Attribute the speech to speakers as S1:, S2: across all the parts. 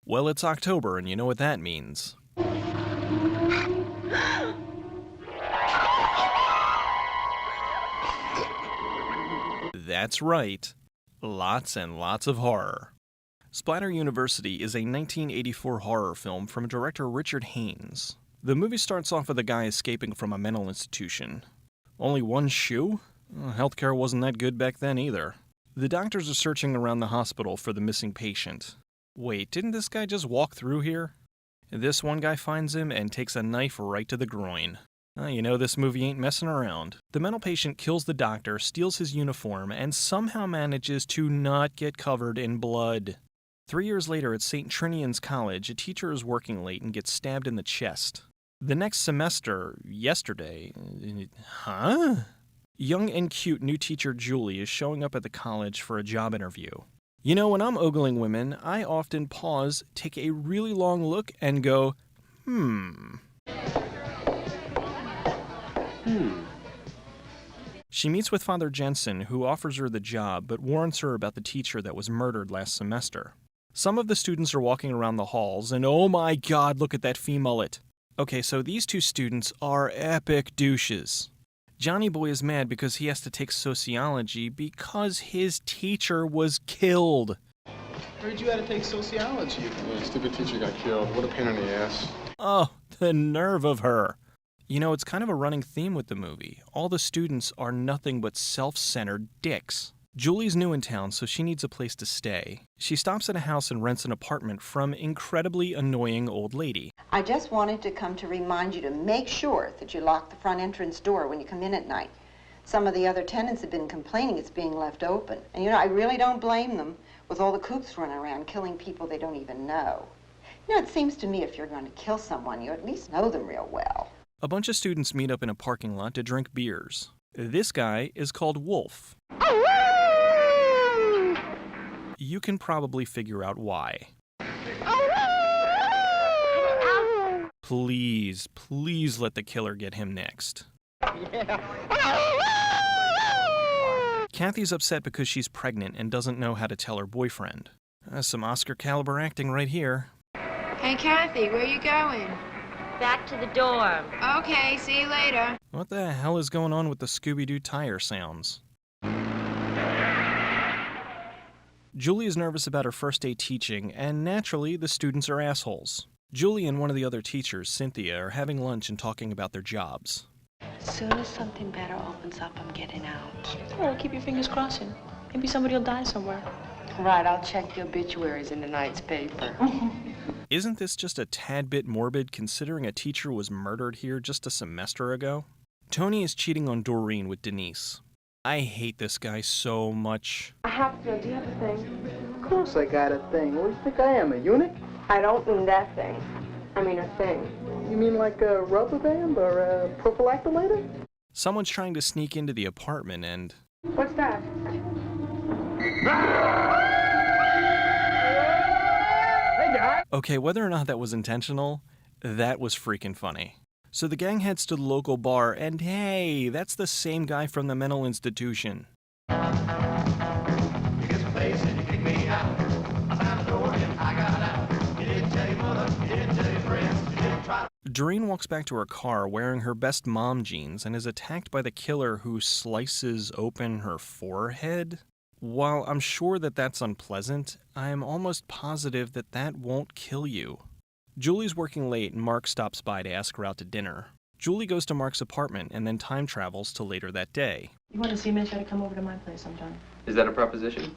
S1: Well, it's October, and you know what that means. That's right. Lots and lots of horror. Splatter University is a 1984 horror film from director Richard Haynes. The movie starts off with a guy escaping from a mental institution. Only one shoe? Healthcare wasn't that good back then either. The doctors are searching around the hospital for the missing patient. Wait, didn't this guy just walk through here? This one guy finds him and takes a knife right to the groin. You know, this movie ain't messing around. The mental patient kills the doctor, steals his uniform, and somehow manages to not get covered in blood. 3 years later at St. Trinian's College, a teacher is working late and gets stabbed in the chest. The next semester, yesterday, young and cute new teacher Julie is showing up at the college for a job interview. You know, when I'm ogling women, I often pause, take a really long look, and go, She meets with Father Jensen, who offers her the job, but warns her about the teacher that was murdered last semester. Some of the students are walking around the halls, and oh my god, look at that fee-mullet. Okay, so these two students are epic douches. Johnny Boy is mad because he has to take sociology because his teacher was killed.
S2: Heard you had to take sociology.
S3: Yeah, stupid teacher got killed. What a pain in the ass.
S1: Oh, the nerve of her. You know, it's kind of a running theme with the movie. All the students are nothing but self-centered dicks. Julie's new in town, so she needs a place to stay. She stops at a house and rents an apartment from incredibly annoying old lady.
S4: I just wanted to come to remind you to make sure that you lock the front entrance door when you come in at night. Some of the other tenants have been complaining it's being left open. And you know, I really don't blame them with all the kooks running around killing people they don't even know. You know, it seems to me if you're going to kill someone, you at least know them real well.
S1: A bunch of students meet up in a parking lot to drink beers. This guy is called Wolf. You can probably figure out why. Please, please let the killer get him next. Kathy's upset because she's pregnant and doesn't know how to tell her boyfriend. Some Oscar-caliber acting right here.
S5: Hey, Kathy, where you going?
S6: Back to the dorm.
S5: Okay, see you later.
S1: What the hell is going on with the Scooby-Doo tire sounds? Julie is nervous about her first day teaching, and naturally, the students are assholes. Julie and one of the other teachers, Cynthia, are having lunch and talking about their jobs.
S7: As soon as something better opens up, I'm getting out.
S8: Well, keep your fingers crossing. Maybe somebody will die somewhere.
S7: Right, I'll check the obituaries in tonight's paper.
S1: Isn't this just a tad bit morbid considering a teacher was murdered here just a semester ago? Tony is cheating on Doreen with Denise. I hate this guy so much.
S8: I have to. Do you have a thing?
S2: Of course I got a thing. What do you think I am, a eunuch?
S8: I don't mean that thing. I mean a thing.
S2: You mean like a rubber band or a prophylactolator?
S1: Someone's trying to sneak into the apartment and...
S8: What's that?
S2: Hey, guy!
S1: Okay, whether or not that was intentional, that was freaking funny. So the gang heads to the local bar, and hey, that's the same guy from the mental institution. Doreen walks back to her car wearing her best mom jeans and is attacked by the killer who slices open her forehead. While I'm sure that that's unpleasant, I am almost positive that that won't kill you. Julie's working late and Mark stops by to ask her out to dinner. Julie goes to Mark's apartment and then time travels to later that day.
S8: You want to see me? Try to come over to my place sometime.
S9: Is that a proposition?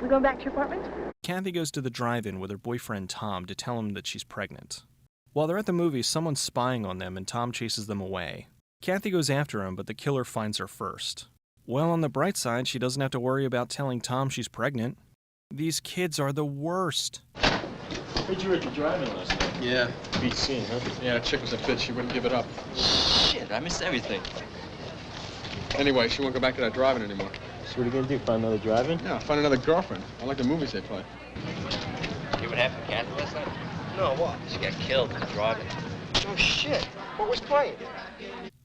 S8: We going back to your apartment?
S1: Kathy goes to the drive-in with her boyfriend Tom to tell him that she's pregnant. While they're at the movies, someone's spying on them and Tom chases them away. Kathy goes after him, but the killer finds her first. Well, on the bright side, she doesn't have to worry about telling Tom she's pregnant. These kids are the worst.
S3: Heard you were at the drive-in last night.
S9: Yeah.
S3: Beat scene, huh? Yeah, the chick was a bitch. She wouldn't give it up.
S9: Shit, I missed everything.
S3: Anyway, she won't go back to that drive-in anymore.
S10: So what are you gonna do, find another drive-in?
S3: Yeah, find another girlfriend. I like the movies they play.
S9: You what happened to Kathy last night?
S10: No, what?
S9: She got killed in the drive-in.
S10: Oh, shit. What was playing?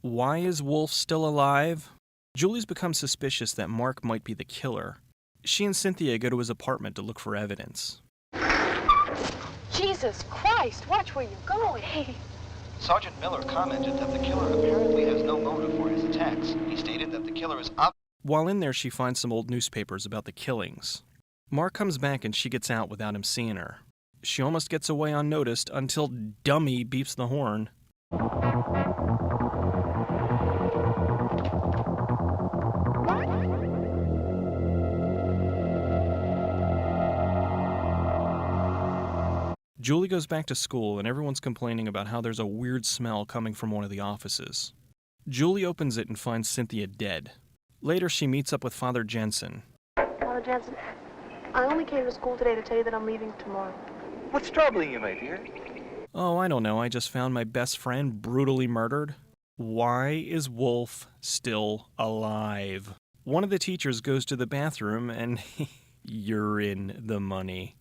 S1: Why is Wolf still alive? Julie's become suspicious that Mark might be the killer. She and Cynthia go to his apartment to look for evidence.
S8: Jesus Christ, watch where you're going. Hey.
S11: Sergeant Miller commented that the killer apparently has no motive for his attacks. He stated that the killer is
S1: While in there, she finds some old newspapers about the killings. Mark comes back and she gets out without him seeing her. She almost gets away unnoticed until Dummy beeps the horn. Julie goes back to school and everyone's complaining about how there's a weird smell coming from one of the offices. Julie opens it and finds Cynthia dead. Later, she meets up with Father Jensen.
S8: Father Jensen, I only came to school today to tell you that I'm leaving tomorrow.
S11: What's troubling you, my dear?
S1: Oh, I don't know. I just found my best friend brutally murdered. Why is Wolf still alive? One of the teachers goes to the bathroom and you're in the money.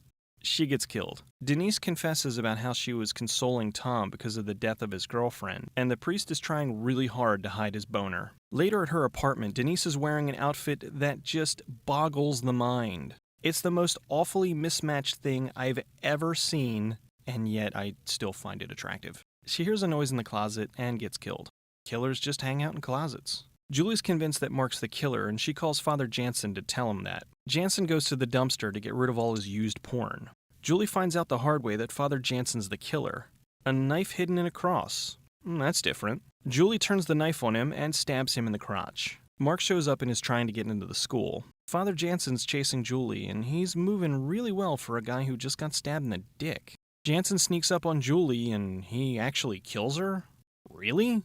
S1: She gets killed. Denise confesses about how she was consoling Tom because of the death of his girlfriend, and the priest is trying really hard to hide his boner. Later at her apartment, Denise is wearing an outfit that just boggles the mind. It's the most awfully mismatched thing I've ever seen, and yet I still find it attractive. She hears a noise in the closet and gets killed. Killers just hang out in closets. Julie's convinced that Mark's the killer, and she calls Father Jansen to tell him that. Jansen goes to the dumpster to get rid of all his used porn. Julie finds out the hard way that Father Jansen's the killer. A knife hidden in a cross. That's different. Julie turns the knife on him and stabs him in the crotch. Mark shows up and is trying to get into the school. Father Jansen's chasing Julie, and he's moving really well for a guy who just got stabbed in the dick. Jansen sneaks up on Julie, and he actually kills her? Really?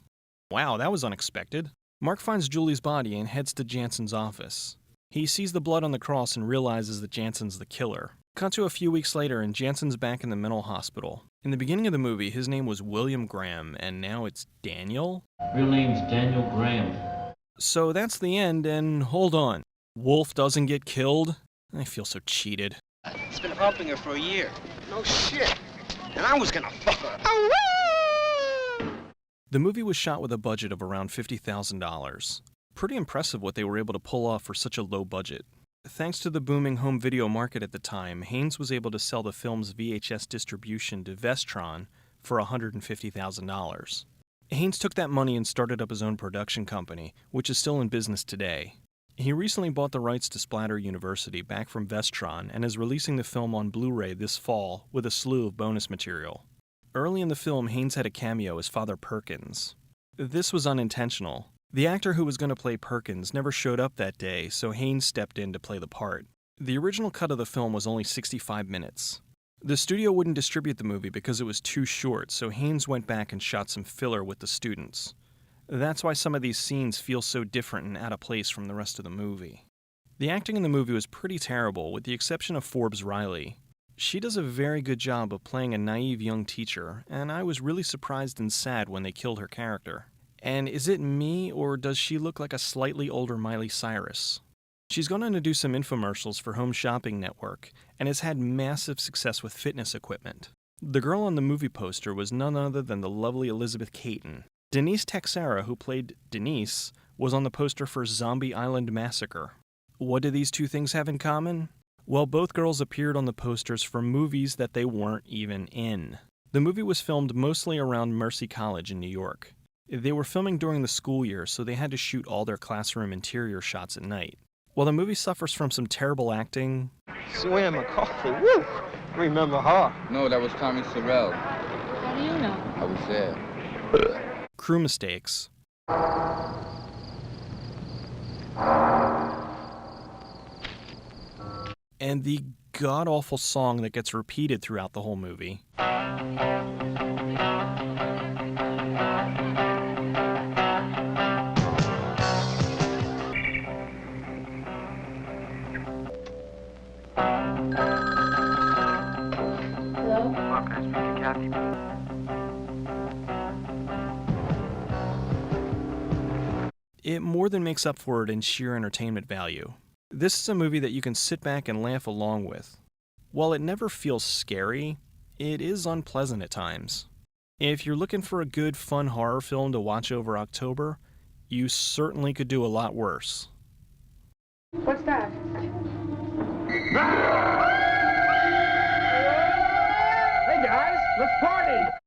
S1: Wow, that was unexpected. Mark finds Julie's body and heads to Jansen's office. He sees the blood on the cross and realizes that Jansen's the killer. Cut to a few weeks later, and Jansen's back in the mental hospital. In the beginning of the movie, his name was William Graham, and now it's Daniel?
S12: Real name's Daniel Graham.
S1: So that's the end, and hold on. Wolf doesn't get killed? I feel so cheated.
S11: It's been helping her for a year. No shit. And I was gonna fuck her.
S1: The movie was shot with a budget of around $50,000. Pretty impressive what they were able to pull off for such a low budget. Thanks to the booming home video market at the time, Haynes was able to sell the film's VHS distribution to Vestron for $150,000. Haynes took that money and started up his own production company, which is still in business today. He recently bought the rights to Splatter University back from Vestron and is releasing the film on Blu-ray this fall with a slew of bonus material. Early in the film, Haynes had a cameo as Father Perkins. This was unintentional. The actor who was going to play Perkins never showed up that day, so Haynes stepped in to play the part. The original cut of the film was only 65 minutes. The studio wouldn't distribute the movie because it was too short, so Haynes went back and shot some filler with the students. That's why some of these scenes feel so different and out of place from the rest of the movie. The acting in the movie was pretty terrible, with the exception of Forbes Riley. She does a very good job of playing a naive young teacher, and I was really surprised and sad when they killed her character. And is it me, or does she look like a slightly older Miley Cyrus? She's gone on to do some infomercials for Home Shopping Network, and has had massive success with fitness equipment. The girl on the movie poster was none other than the lovely Elizabeth Caton. Denise Texera, who played Denise, was on the poster for Zombie Island Massacre. What do these two things have in common? Well, both girls appeared on the posters for movies that they weren't even in. The movie was filmed mostly around Mercy College in New York. They were filming during the school year, so they had to shoot all their classroom interior shots at night. While the movie suffers from some terrible acting...
S10: Sue McCarthy, woo! Remember her?
S3: No, that was Tommy Sorrell.
S7: How do you know?
S3: I was there.
S1: crew mistakes... and the god-awful song that gets repeated throughout the whole movie.
S8: Hello?
S11: Mark, can I speak to Kathy?
S1: It more than makes up for it in sheer entertainment value. This is a movie that you can sit back and laugh along with. While it never feels scary, it is unpleasant at times. If you're looking for a good, fun horror film to watch over October, you certainly could do a lot worse.
S8: What's that?
S13: Hey guys, let's party!